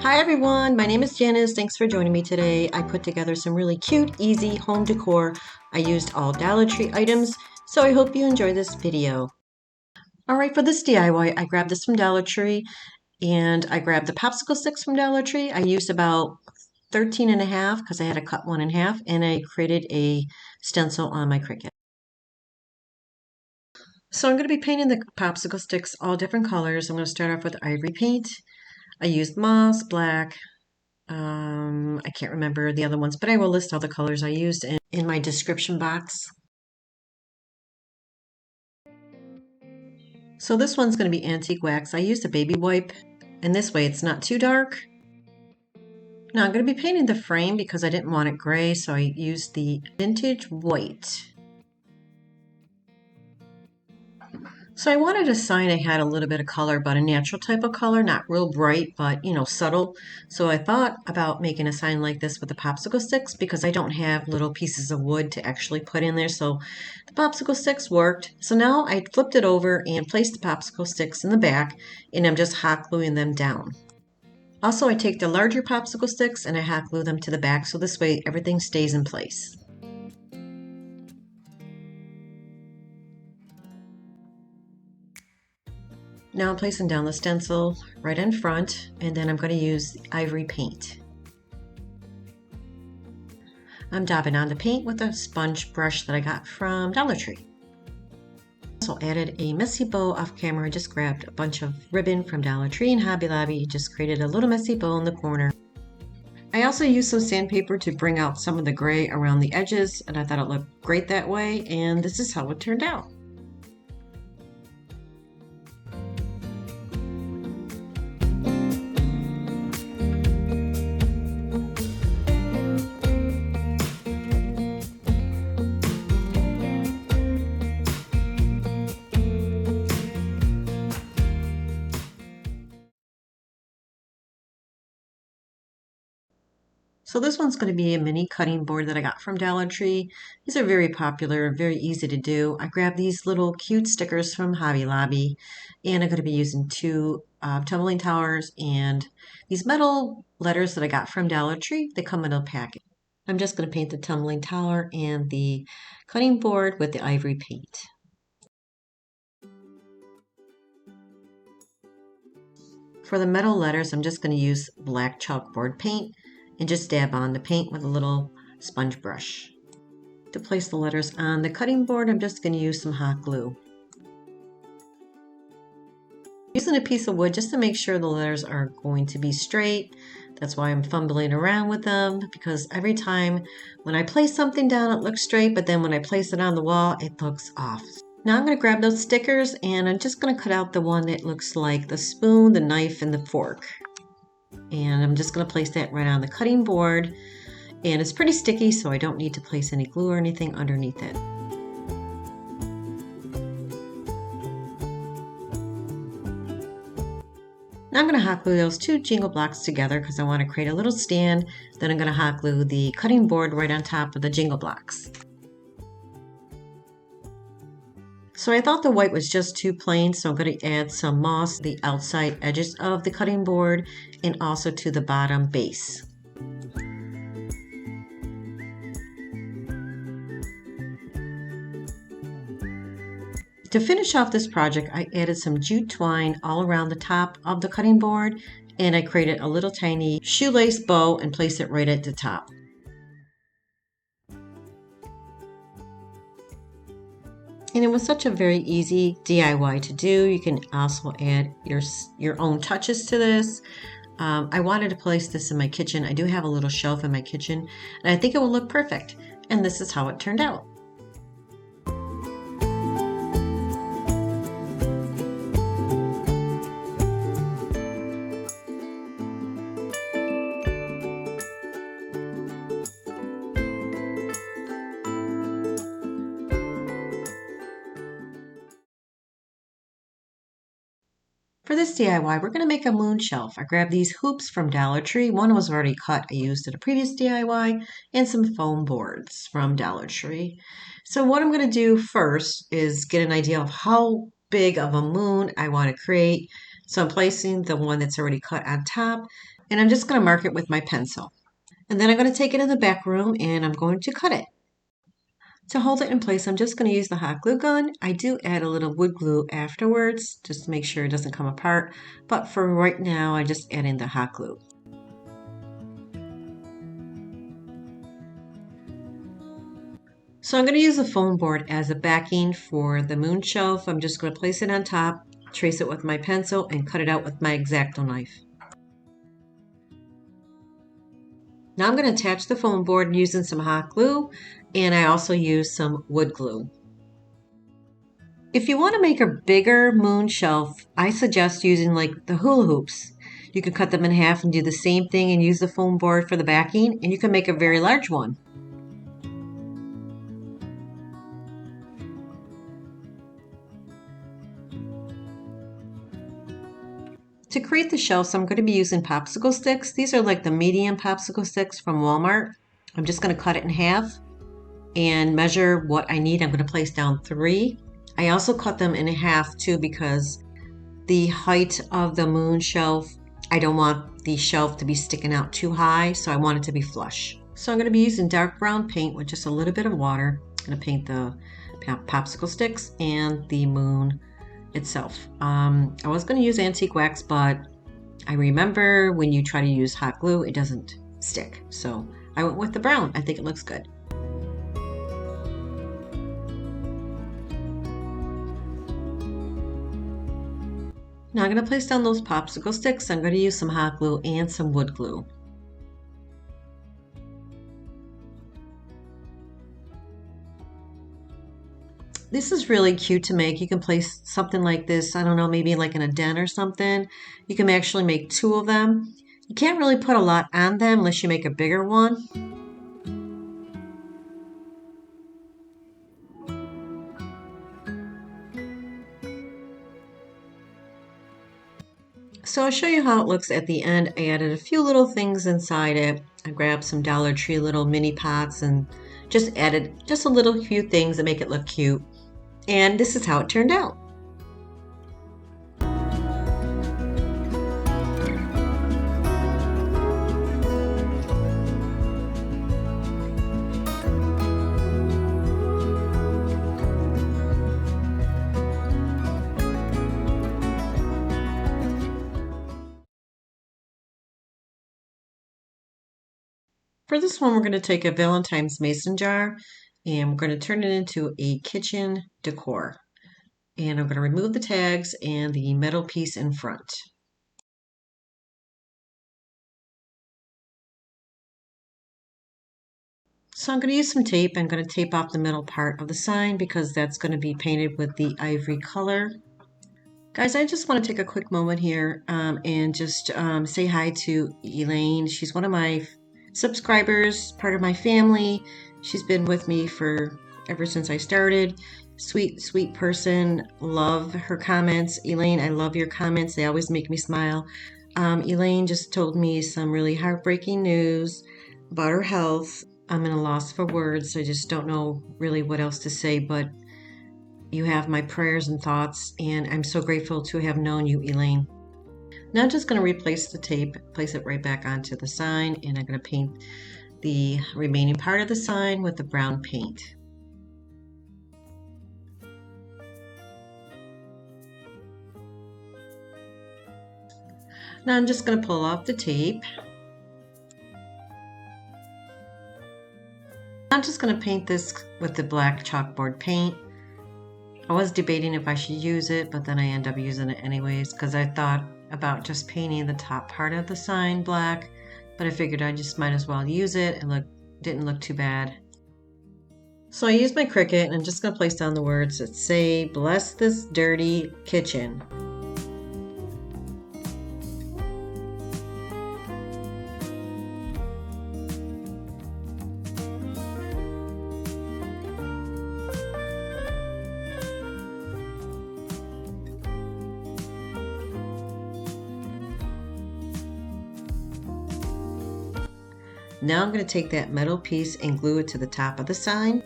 Hi everyone, my name is Janice. Thanks for joining me today. I put together some really cute, easy home decor. I used all Dollar Tree items, so I hope you enjoy this video. Alright, for this DIY, I grabbed this from Dollar Tree and I grabbed the popsicle sticks from Dollar Tree. I used about 13 and a half because I had to cut one in half, and I created a stencil on my Cricut. So I'm going to be painting the popsicle sticks all different colors. I'm going to start off with ivory paint. I used moss, black, I can't remember the other ones, but I will list all the colors I used in my description box. So this one's going to be antique wax. I used a baby wipe, and this way it's not too dark. Now I'm going to be painting the frame because I didn't want it gray, so I used the vintage white. So I wanted a sign that had a little bit of color, but a natural type of color, not real bright, but subtle. So I thought about making a sign like this with the popsicle sticks because I don't have little pieces of wood to actually put in there. So the popsicle sticks worked. So now I flipped it over and placed the popsicle sticks in the back, and I'm just hot gluing them down. Also, I take the larger popsicle sticks and I hot glue them to the back, so this way everything stays in place. Now I'm placing down the stencil right in front, and then I'm going to use ivory paint. I'm dabbing on the paint with a sponge brush that I got from Dollar Tree. Also added a messy bow off camera. I just grabbed a bunch of ribbon from Dollar Tree and Hobby Lobby. Just created a little messy bow in the corner. I also used some sandpaper to bring out some of the gray around the edges, and I thought it looked great that way, and this is how it turned out. So this one's going to be a mini cutting board that I got from Dollar Tree. These are very popular, very easy to do. I grabbed these little cute stickers from Hobby Lobby, and I'm going to be using two tumbling towers and these metal letters that I got from Dollar Tree. They come in a packet. I'm just going to paint the tumbling tower and the cutting board with the ivory paint. For the metal letters, I'm just going to use black chalkboard paint and just dab on the paint with a little sponge brush. To place the letters on the cutting board, I'm just going to use some hot glue. Using a piece of wood just to make sure the letters are going to be straight. That's why I'm fumbling around with them, because every time when I place something down it looks straight, but then when I place it on the wall it looks off. Now I'm going to grab those stickers and I'm just going to cut out the one that looks like the spoon, the knife, and the fork. And I'm just going to place that right on the cutting board, and it's pretty sticky, so I don't need to place any glue or anything underneath it. Now I'm going to hot glue those two jingle blocks together because I want to create a little stand. Then I'm going to hot glue the cutting board right on top of the jingle blocks. So I thought the white was just too plain, so I'm going to add some moss to the outside edges of the cutting board and also to the bottom base. To finish off this project, I added some jute twine all around the top of the cutting board, and I created a little tiny shoelace bow and placed it right at the top. And it was such a very easy DIY to do. You can also add your own touches to this. I wanted to place this in my kitchen. I do have a little shelf in my kitchen, and I think it will look perfect. And this is how it turned out. For this DIY, we're going to make a moon shelf. I grabbed these hoops from Dollar Tree. One was already cut. I used in a previous DIY, and some foam boards from Dollar Tree. So what I'm going to do first is get an idea of how big of a moon I want to create. So I'm placing the one that's already cut on top. And I'm just going to mark it with my pencil. And then I'm going to take it in the back room and I'm going to cut it. To hold it in place, I'm just going to use the hot glue gun. I do add a little wood glue afterwards just to make sure it doesn't come apart. But for right now, I just add in the hot glue. So I'm going to use the foam board as a backing for the moon shelf. I'm just going to place it on top, trace it with my pencil, and cut it out with my X-Acto knife. Now I'm going to attach the foam board using some hot glue, and I also use some wood glue. If you want to make a bigger moon shelf, I suggest using like the hula hoops. You can cut them in half and do the same thing and use the foam board for the backing, and you can make a very large one. To create the shelves, I'm going to be using popsicle sticks. These are like the medium popsicle sticks from Walmart. I'm just going to cut it in half and measure what I need. I'm going to place down 3. I also cut them in half too because the height of the moon shelf, I don't want the shelf to be sticking out too high, so I want it to be flush. So I'm going to be using dark brown paint with just a little bit of water. I'm going to paint the popsicle sticks and the moon itself. I was going to use antique wax, but I remember when you try to use hot glue, it doesn't stick. So I went with the brown. I think it looks good. Now I'm going to place down those popsicle sticks. I'm going to use some hot glue and some wood glue. This is really cute to make. You can place something like this, I don't know, maybe like in a den or something. You can actually make 2 of them. You can't really put a lot on them unless you make a bigger one. So I'll show you how it looks at the end. I added a few little things inside it. I grabbed some Dollar Tree little mini pots and just added just a little few things that make it look cute. And this is how it turned out. For this one, we're going to take a Valentine's mason jar and we're going to turn it into a kitchen decor. And I'm going to remove the tags and the metal piece in front. So I'm going to use some tape. I'm going to tape off the middle part of the sign because that's going to be painted with the ivory color. Guys, I just want to take a quick moment here and just say hi to Elaine. She's one of my subscribers, part of my family. She's been with me for ever since I started. Sweet, sweet person. Love her comments. Elaine, I love your comments. They always make me smile. Elaine just told me some really heartbreaking news about her health. I'm in a loss for words. I just don't know really what else to say, but you have my prayers and thoughts, and I'm so grateful to have known you, Elaine. Now I'm just going to replace the tape, place it right back onto the sign, and I'm going to paint the remaining part of the sign with the brown paint. Now I'm just going to pull off the tape. I'm just going to paint this with the black chalkboard paint. I was debating if I should use it, but then I end up using it anyways because I thought about just painting the top part of the sign black, but I figured I just might as well use it. It didn't look too bad. So I used my Cricut and I'm just going to place down the words that say, "Bless this dirty kitchen." Now I'm going to take that metal piece and glue it to the top of the sign.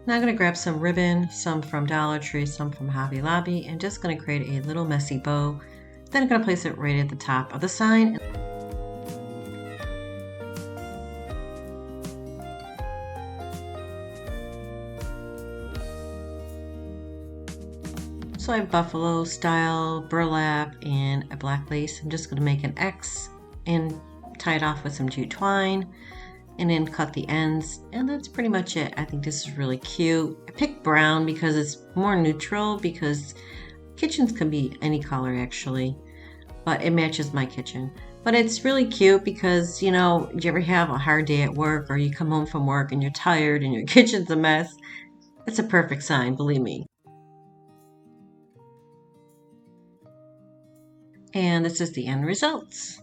Now I'm going to grab some ribbon, some from Dollar Tree, some from Hobby Lobby, and just going to create a little messy bow Then I'm going to place it right at the top of the sign. So I have buffalo style burlap and a black lace. I'm just going to make an X and tie it off with some jute twine and then cut the ends, and that's pretty much it. I think this is really cute. I picked brown because it's more neutral, because kitchens can be any color actually, but it matches my kitchen. But it's really cute because, you know, you ever have a hard day at work, or you come home from work and you're tired and your kitchen's a mess? It's a perfect sign, believe me. And this is the end results.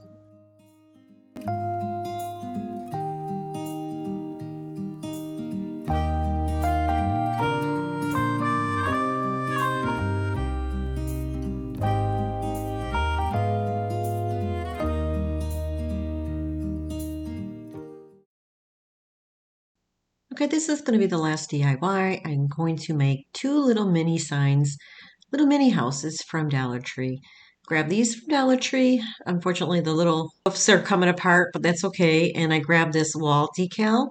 Okay, this is going to be the last DIY. I'm going to make two little mini signs, little mini houses from Dollar Tree. Grab these from Dollar Tree. Unfortunately, the little roofs are coming apart, but that's okay. And I grabbed this wall decal,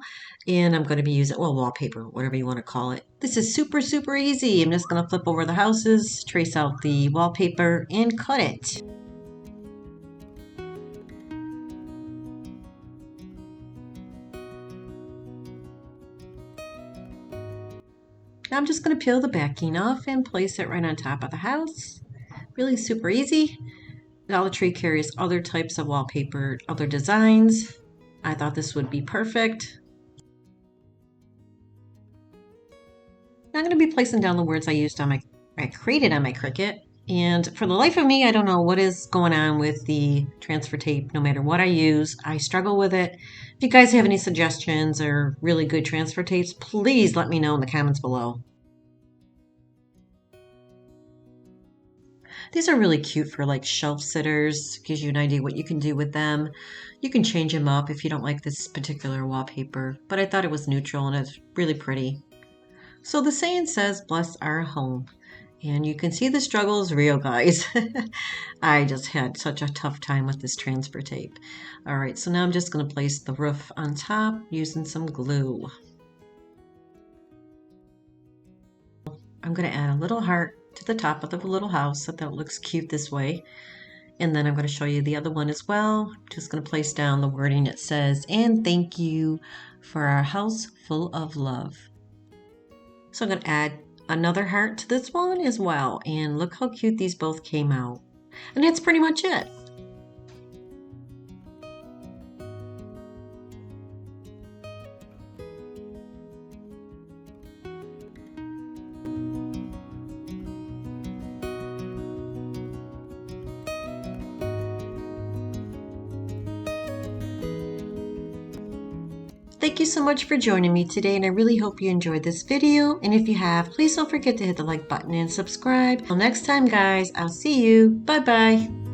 and I'm going to be using, well, wallpaper, whatever you want to call it. This is super, super easy. I'm just going to flip over the houses, trace out the wallpaper, and cut it. Now I'm just going to peel the backing off and place it right on top of the house. Really super easy. Dollar Tree carries other types of wallpaper, other designs. I thought this would be perfect. Now I'm going to be placing down the words I created on my Cricut. And for the life of me, I don't know what is going on with the transfer tape. No matter what I use, I struggle with it. If you guys have any suggestions or really good transfer tapes, please let me know in the comments below. These are really cute for like shelf sitters. Gives you an idea what you can do with them. You can change them up if you don't like this particular wallpaper, but I thought it was neutral and it's really pretty. So the saying says, bless our home. And you can see the struggle is real, guys. I just had such a tough time with this transfer tape. All right, so now I'm just going to place the roof on top using some glue. I'm going to add a little heart to the top of the little house so that it looks cute this way. And then I'm going to show you the other one as well. Just going to place down the wording that says, and thank you for our house full of love. So I'm going to add another heart to this one as well, and look how cute these both came out. And that's pretty much it. Thank you so much for joining me today, and I really hope you enjoyed this video. And if you have, please don't forget to hit the like button and subscribe. Till next time, guys, I'll see you. Bye-bye.